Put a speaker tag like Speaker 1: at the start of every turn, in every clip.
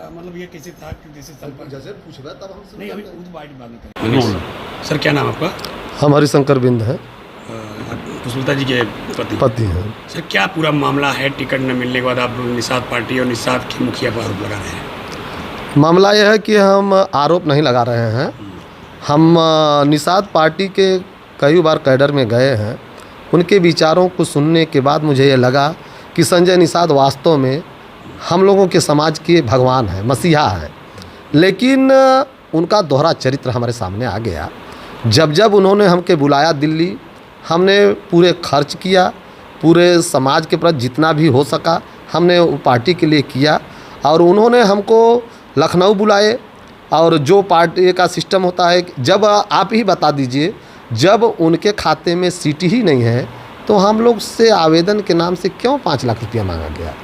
Speaker 1: मतलब ये कैसे था कि जैसे
Speaker 2: जैसे पूछ रहा तब हम
Speaker 1: नहीं, अभी वो तो बाइट बाद में करेंगे। सर क्या नाम आपका?
Speaker 2: हम हरिशंकर बिंद हैं,
Speaker 1: पुष्पलता जी के
Speaker 2: पति हैं।
Speaker 1: सर क्या पूरा मामला है? टिकट न मिलने के बाद आप लोग निषाद पार्टी और निषाद के मुखिया पर आरोप लगा रहे हैं।
Speaker 2: मामला यह है कि हम आरोप नहीं लगा रहे हैं। हम निषाद पार्टी के कई बार कैडर में गए हैं। उनके विचारों को सुनने के बाद मुझे ये लगा कि संजय निषाद वास्तव में हम लोगों के समाज के भगवान हैं, मसीहा हैं। लेकिन उनका दोहरा चरित्र हमारे सामने आ गया। जब जब उन्होंने हमके बुलाया दिल्ली, हमने पूरे खर्च किया, पूरे समाज के प्रति जितना भी हो सका हमने पार्टी के लिए किया। और उन्होंने हमको लखनऊ बुलाए और जो पार्टी का सिस्टम होता है, जब आप ही बता दीजिए, जब उनके खाते में सीट ही नहीं है तो हम लोग से आवेदन के नाम से क्यों 5 लाख रुपया मांगा गया?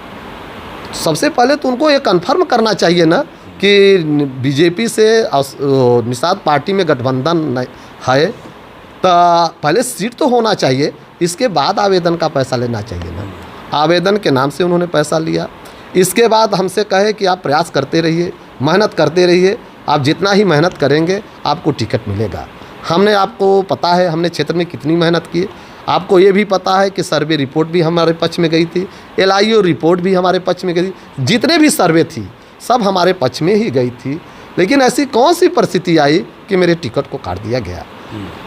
Speaker 2: सबसे पहले तो उनको ये कन्फर्म करना चाहिए ना कि बीजेपी से निषाद पार्टी में गठबंधन है, तो पहले सीट तो होना चाहिए, इसके बाद आवेदन का पैसा लेना चाहिए ना। आवेदन के नाम से उन्होंने पैसा लिया। इसके बाद हमसे कहे कि आप प्रयास करते रहिए, मेहनत करते रहिए, आप जितना ही मेहनत करेंगे आपको टिकट मिलेगा। हमने, आपको पता है हमने क्षेत्र में कितनी मेहनत की। आपको ये भी पता है कि सर्वे रिपोर्ट भी हमारे पक्ष में गई थी, LIO रिपोर्ट भी हमारे पक्ष में गई थी, जितने भी सर्वे थी सब हमारे पक्ष में ही गई थी। लेकिन ऐसी कौन सी परिस्थिति आई कि मेरे टिकट को काट दिया गया?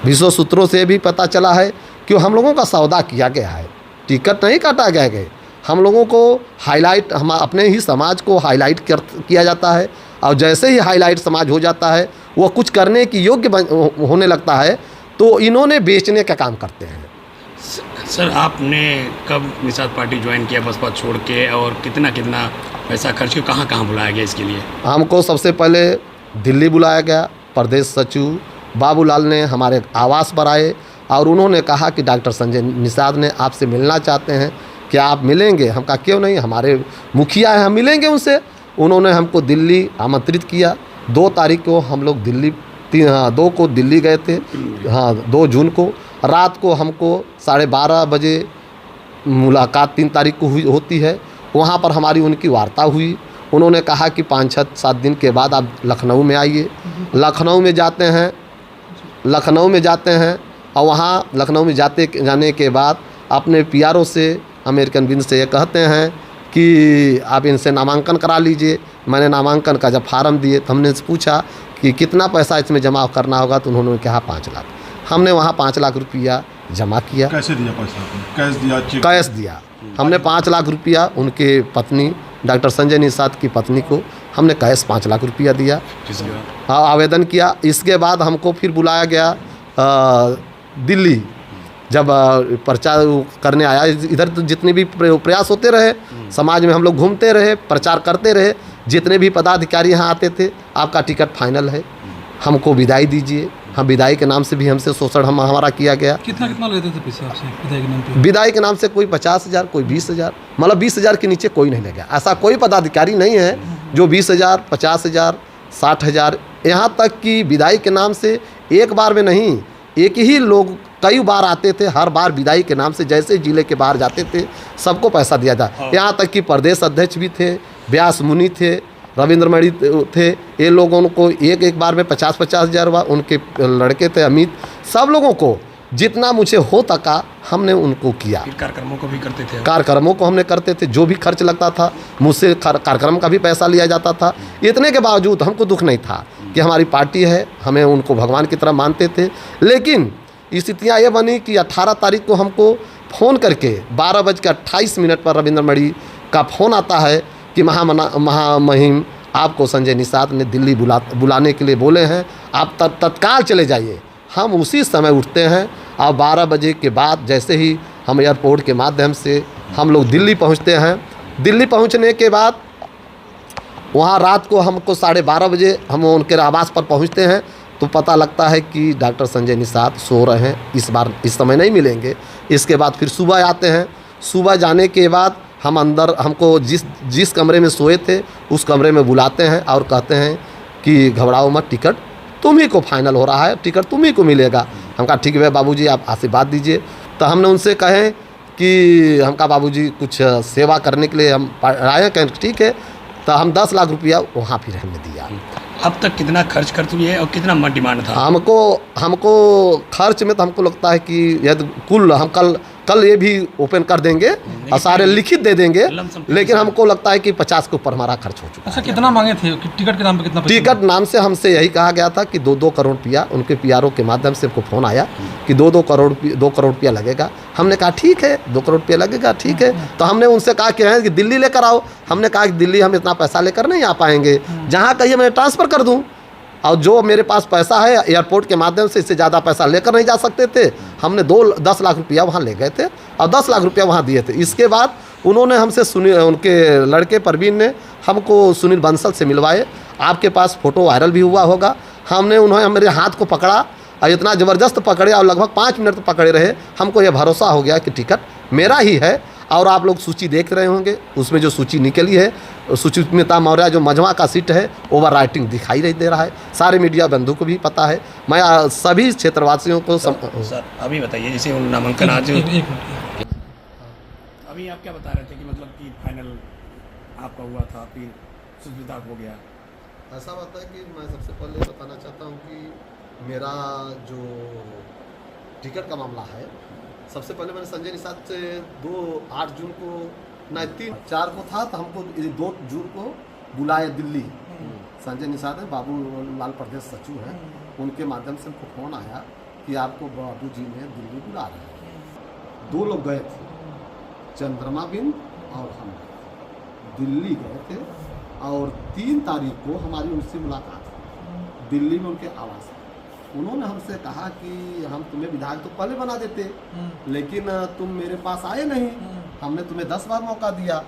Speaker 2: विश्व सूत्रों से भी पता चला है कि हम लोगों का सौदा किया गया है, टिकट नहीं काटा गया। हम लोगों को हाईलाइट, हम अपने ही समाज को हाईलाइट किया जाता है, और जैसे ही हाईलाइट समाज हो जाता है वो कुछ करने की योग्य होने लगता है तो इन्होंने बेचने का काम करते हैं।
Speaker 1: सर आपने कब निषाद पार्टी ज्वाइन किया बसपा छोड़ के, और कितना कितना पैसा खर्च किया, कहाँ कहाँ बुलाया गया इसके लिए?
Speaker 2: हमको सबसे पहले दिल्ली बुलाया गया। प्रदेश सचिव बाबूलाल ने हमारे आवास पर आए और उन्होंने कहा कि डॉक्टर संजय निषाद ने आपसे मिलना चाहते हैं, क्या आप मिलेंगे? हम कहा क्यों नहीं, हमारे मुखिया हैं, हम मिलेंगे उनसे। उन्होंने हमको दिल्ली आमंत्रित किया। 2 तारीख को हम लोग दिल्ली, 2 को दिल्ली गए थे, 2 जून को। रात को हमको 12:30 बजे मुलाकात 3 तारीख को होती है। वहाँ पर हमारी उनकी वार्ता हुई। उन्होंने कहा कि 5-7 दिन के बाद आप लखनऊ में आइए। लखनऊ में जाते हैं और वहाँ लखनऊ में जाने के बाद अपने PRO से, अमेरिकन बिंद से ये कहते हैं कि आप इनसे नामांकन करा लीजिए। मैंने नामांकन का जब फार्म दिए तो हमने पूछा कि कितना पैसा इसमें जमा करना होगा, तो उन्होंने कहा 5 लाख। हमने वहाँ 5 लाख रुपया जमा किया।
Speaker 3: कैसे दिया पैसा? कैश दिया, चेक?
Speaker 2: कैश दिया। हमने 5 लाख रुपया उनके पत्नी डॉक्टर संजय निषाद की पत्नी को हमने कैश 5 लाख रुपया दिया। हाँ, आवेदन किया। इसके बाद हमको फिर बुलाया गया दिल्ली। जब प्रचार करने आया, इधर तो जितने भी प्रयास होते रहे, समाज में हम लोग घूमते रहे, प्रचार करते रहे, जितने भी पदाधिकारी यहाँ आते थे, आपका टिकट फाइनल है, हमको विदाई दीजिए। हम विदाई के नाम से भी हमसे शोषण हमारा किया गया।
Speaker 4: कितना लेते थे पैसे आपसे विदाई के नाम पे?
Speaker 2: विदाई के नाम से कोई 50,000, कोई 20,000, मतलब 20,000 के नीचे कोई नहीं ले गया। ऐसा कोई पदाधिकारी नहीं है जो 20,000, 50,000, 60,000, यहाँ तक कि विदाई के नाम से एक बार में नहीं, एक ही लोग कई बार आते थे। हर बार विदाई के नाम से जैसे जिले के बाहर जाते थे सबको पैसा दिया था। यहाँ तक कि प्रदेश अध्यक्ष भी थे, व्यास मुनि थे, रविंद्र मणि थे। ये लोगों को एक बार में 50-50 हज़ार हुआ। उनके लड़के थे अमित, सब लोगों को जितना मुझे हो सका हमने उनको किया।
Speaker 1: कार्यक्रमों को भी करते थे?
Speaker 2: कार्यक्रमों को हमने करते थे, जो भी खर्च लगता था मुझसे कार्यक्रम का भी पैसा लिया जाता था। इतने के बावजूद हमको दुख नहीं था कि हमारी पार्टी है, हमें उनको भगवान की तरह मानते थे। लेकिन स्थितियाँ ये बनी कि 18 तारीख को हमको फ़ोन करके 12:28 पर रविंद्र मणि का फ़ोन आता है कि महामहिम आपको संजय निषाद ने दिल्ली बुलाने के लिए बोले हैं, आप तत्काल चले जाइए। हम उसी समय उठते हैं और 12 बजे के बाद जैसे ही हम एयरपोर्ट के माध्यम से हम लोग दिल्ली पहुंचते हैं। दिल्ली पहुंचने के बाद वहां रात को हमको 12:30 बजे हम उनके आवास पर पहुंचते हैं तो पता लगता है कि डॉक्टर संजय निषाद सो रहे हैं, इस बार इस समय नहीं मिलेंगे। इसके बाद फिर सुबह आते हैं। सुबह जाने के बाद हम अंदर, हमको जिस कमरे में सोए थे उस कमरे में बुलाते हैं और कहते हैं कि घबराओ मत, टिकट तुम ही को फाइनल हो रहा है, टिकट तुम ही को मिलेगा। हम कहा ठीक है बाबूजी, आप आशीर्वाद दीजिए। तो हमने उनसे कहे कि हम कहा बाबूजी कुछ सेवा करने के लिए हम आए हैं, कहें ठीक है। तो हम 10 लाख रुपया वहाँ फिर हमने दिया।
Speaker 1: अब तक कितना खर्च कर चुकी है और कितना डिमांड था?
Speaker 2: हमको खर्च में तो हमको लगता है कि यदि कुल हम कल ये भी ओपन कर देंगे और सारे लिखित दे देंगे, लेकिन हमको लगता है कि 50 के ऊपर हमारा खर्च हो चुका है।
Speaker 4: अच्छा, कितना मांगे थे टिकट के नाम पे? कितना
Speaker 2: टिकट नाम से हमसे यही कहा गया था कि 2-2 करोड़ रुपया, उनके पीआरओ के माध्यम से हमको फ़ोन आया कि 2 करोड़ रुपया लगेगा। हमने कहा ठीक है, 2 करोड़ रुपया लगेगा, ठीक है। तो हमने उनसे कहा कि दिल्ली लेकर आओ। हमने कहा कि दिल्ली हम इतना पैसा लेकर नहीं आ पाएंगे, जहाँ कहिए मैं ट्रांसफ़र कर दूँ, और जो मेरे पास पैसा है एयरपोर्ट के माध्यम से इससे ज़्यादा पैसा लेकर नहीं जा सकते थे। हमने 10 लाख रुपया वहाँ ले गए थे और 10 लाख रुपया वहाँ दिए थे। इसके बाद उन्होंने हमसे उनके लड़के परवीन ने हमको सुनील बंसल से मिलवाए। आपके पास फ़ोटो वायरल भी हुआ होगा। उन्होंने मेरे हाथ को पकड़ा और इतना ज़बरदस्त पकड़े और लगभग 5 मिनट पकड़े रहे। हमको ये भरोसा हो गया कि टिकट मेरा ही है। और आप लोग सूची देख रहे होंगे, उसमें जो सूची निकली है, सुचित्रा मौर्य जो मजमा का सीट है, ओवर राइटिंग दिखाई नहीं दे रहा है। सारे मीडिया बंधु को भी पता है। मैं सभी क्षेत्रवासियों को
Speaker 1: सर अभी बताइए, जैसे नामांकन आज अभी आप क्या बता रहे थे कि मतलब कि फाइनल आपका हुआ था, फिर सुचित्रा हो गया।
Speaker 2: ऐसा बात है कि मैं सबसे पहले बताना चाहता हूँ कि मेरा जो टिकट का मामला है, सबसे पहले मैंने संजय निषाद से 8 जून को नहीं 3-4 को था, तो हमको 2 जून को बुलाए दिल्ली। संजय निषाद है, बाबू लाल प्रदेश सचिव हैं, उनके माध्यम से हमको फ़ोन आया कि आपको बाबू जी ने दिल्ली बुला रहे हैं। 2 लोग गए थे, चंद्रमा बिन और हम दिल्ली गए थे। और 3 तारीख को हमारी उनसे मुलाकात हुई दिल्ली में, उनके आवास। उन्होंने हमसे कहा कि हम तुम्हें विधायक तो पहले बना देते, लेकिन तुम मेरे पास आए नहीं। हमने तुम्हें 10 बार मौका दिया,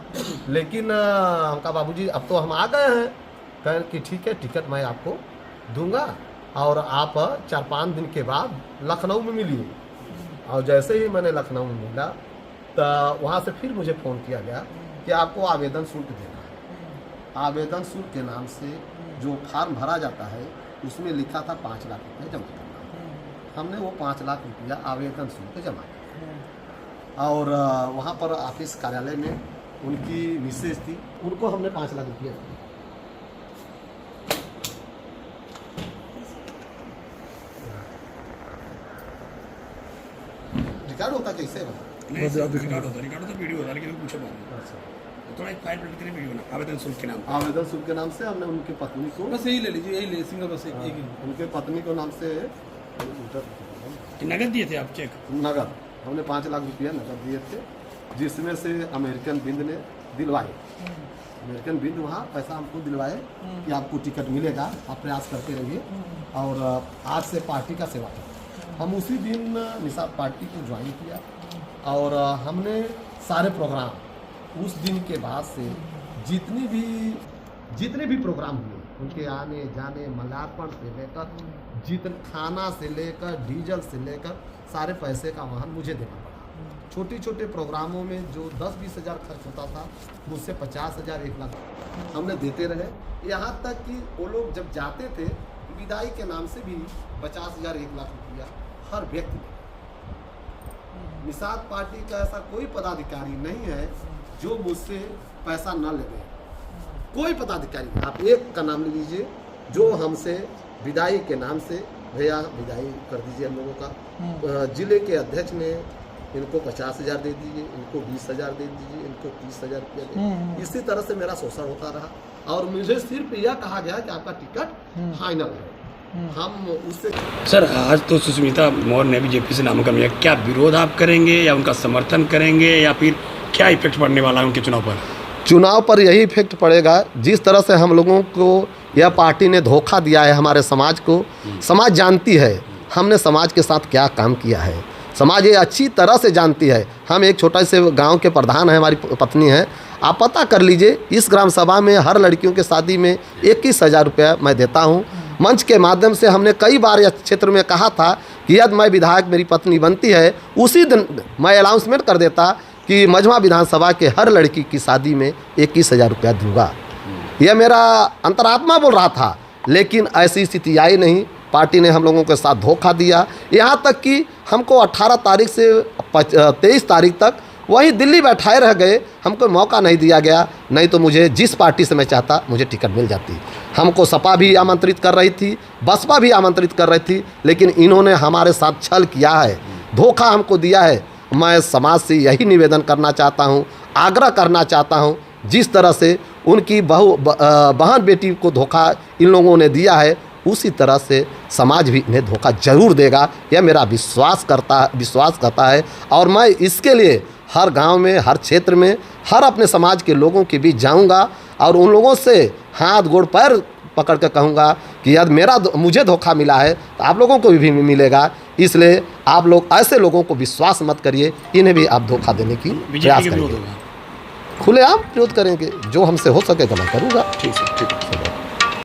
Speaker 2: लेकिन हम कहा बाबूजी अब तो हम आ गए हैं। कहें कि ठीक है, टिकट मैं आपको दूंगा और आप 4-5 दिन के बाद लखनऊ में मिलिए। और जैसे ही मैंने लखनऊ में मिला तो वहाँ से फिर मुझे फ़ोन किया गया कि आपको आवेदन शुल्क देना है। आवेदन शुल्क के नाम से जो फार्म भरा जाता है उसमें लिखा था 5 लाख रुपये जमा करना। हमने वो 5 लाख रुपया आवेदन शुल्क जमा किया और वहाँ पर ऑफिस कार्यालय में उनकी मिसेज थी, उनको हमने 5 लाख रुपया दिया। रिकॉर्ड होता कैसे
Speaker 1: रिकॉर्ड होता वीडियो होता, लेकिन पूछो थोड़ा एक फाइल पलट करें वीडियो ना। आवेदन शुल्क के नाम से हमने उनकी पत्नी को,
Speaker 4: बस यही ले लीजिए, यही ले सिंगल, बस एक ही।
Speaker 2: उनके पत्नी को नाम से
Speaker 1: नगद दिए थे आप? चेक
Speaker 2: नगद हमने 5 लाख रुपया नगद दिए थे, जिसमें से अमेरिकन बिंद ने दिलवाए। अमेरिकन बिंद वहाँ पैसा हमको दिलवाए कि आपको टिकट मिलेगा, आप प्रयास करते रहिए और आज से पार्टी का सेवा करें। हम उसी दिन निषाद पार्टी को ज्वाइन किया और हमने सारे प्रोग्राम उस दिन के बाद से जितने भी प्रोग्राम हुए, उनके आने जाने, मल्यार्पण से लेकर खाना से लेकर डीजल से लेकर सारे पैसे का वहन मुझे देना पड़ा। छोटे प्रोग्रामों में जो 10-20 हज़ार खर्च होता था, मुझसे 50 हज़ार 1 लाख हमने देते रहे। यहाँ तक कि वो लोग जब जाते थे विदाई के नाम से भी 50 हज़ार 1 लाख रुपया हर व्यक्ति। निषाद पार्टी का ऐसा कोई पदाधिकारी नहीं है जो मुझसे पैसा न ले गए। कोई पदाधिकारी, आप एक का नाम ले लीजिए जो हमसे विदाई के नाम से भैया विदाई कर दीजिए हम लोगों का। जिले के अध्यक्ष ने इनको 50 हज़ार दे दीजिए, इनको 20 हज़ार दे दीजिए, इनको 30 हज़ार रुपया दे। इसी तरह से मेरा शोषण होता रहा और मुझे सिर्फ यह कहा गया कि आपका टिकट फाइनल है। हम उससे
Speaker 1: सर आज तो सुष्मिता मौर्य ने बीजेपी से नामांकन किया, क्या विरोध आप करेंगे या उनका समर्थन करेंगे या फिर क्या इफेक्ट पड़ने वाला है उनके चुनाव पर? यही इफेक्ट पड़ेगा जिस तरह से हम लोगों को यह पार्टी ने धोखा दिया है हमारे समाज को। समाज जानती है हमने समाज के साथ क्या काम किया है, समाज ये अच्छी तरह से जानती है। हम एक छोटा से गांव के प्रधान हैं, हमारी पत्नी है। आप पता कर लीजिए, इस ग्राम सभा में हर लड़कियों के शादी में 21 हज़ार रुपया मैं देता हूँ। मंच के माध्यम से हमने कई बार इस क्षेत्र में कहा था कि यदि मैं विधायक मेरी पत्नी बनती है, उसी दिन मैं अनाउंसमेंट कर देता कि मझवा विधानसभा के हर लड़की की शादी में 21 हज़ार रुपया दूंगा। यह मेरा अंतरात्मा बोल रहा था, लेकिन ऐसी स्थिति आई नहीं। पार्टी ने हम लोगों के साथ धोखा दिया। यहाँ तक कि हमको 18 तारीख से 23 तारीख तक
Speaker 2: वहीं दिल्ली बैठाए रह गए, हमको मौका नहीं दिया गया, नहीं तो मुझे जिस पार्टी से मैं चाहता मुझे टिकट मिल जाती। हमको सपा भी आमंत्रित कर रही थी, बसपा भी आमंत्रित कर रही थी, लेकिन इन्होंने हमारे साथ छल किया है, धोखा हमको दिया है। मैं समाज से यही निवेदन करना चाहता हूँ, आग्रह करना चाहता हूँ, जिस तरह से उनकी बहन बेटी को धोखा इन लोगों ने दिया है, उसी तरह से समाज भी इन्हें धोखा जरूर देगा, यह मेरा विश्वास करता है। और मैं इसके लिए हर गांव में, हर क्षेत्र में, हर अपने समाज के लोगों के बीच जाऊंगा और उन लोगों से हाथ गोड़ पैर पकड़ कर कहूँगा कि यदि मुझे धोखा मिला है तो आप लोगों को भी मिलेगा। इसलिए आप लोग ऐसे लोगों को विश्वास मत करिए, इन्हें भी आप धोखा देने की प्रयास करेंगे। खुलेआम विरोध करेंगे, जो हमसे हो सकेगा मैं करूँगा।
Speaker 1: ठीक है, ठीक है।